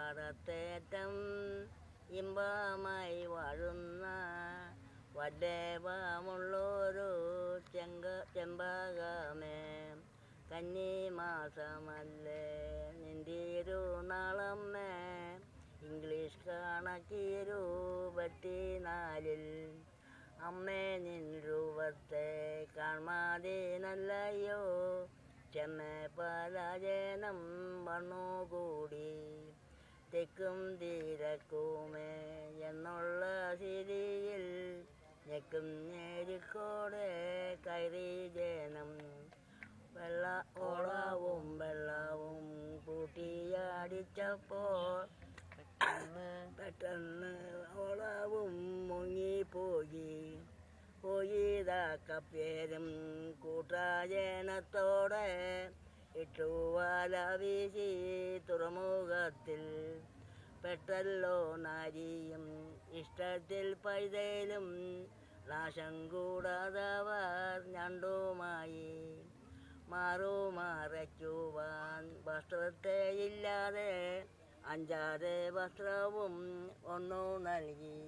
പാടത്തേറ്റം ഇമ്പമായി വാഴുന്ന വല്ലേവമുള്ളൊരു ചെമ്പകമേ, കന്നിമാസമല്ലേ നിന്തിരുനാളമ്മേ, ഇംഗ്ലീഷ് കണക്കിരുപത്തിനാലിൽ അമ്മേ നിൻ രൂപത്തെ കാൺമാതിനല്ലയോ, ചെമ്മേ പലായനം വന്നുകൂടി തെക്കും തീരക്കുമേ എന്നുള്ള സിരിയിൽ ഞെക്കും ഞെരിക്കോടെ കയറി ജനം. ഓളവും വെള്ളവും കൂട്ടിയടിച്ചപ്പോൾ പെട്ടെന്ന് ഓളവും മുങ്ങിപ്പോയി. കപ്പേരും കൂട്ടാജനത്തോടെ ഇട്ടുവല വീശി തുറമുഖത്തിൽ പെട്ടല്ലോ നാരിയും ഇഷ്ടത്തിൽ പൈതലും, നാശം കൂടാതവർ ഞണ്ടുമായി മറയ്ക്കുവാൻ വസ്ത്രത്തെയില്ലാതെ അഞ്ചാതെ വസ്ത്രവും ഒന്നു നൽകി.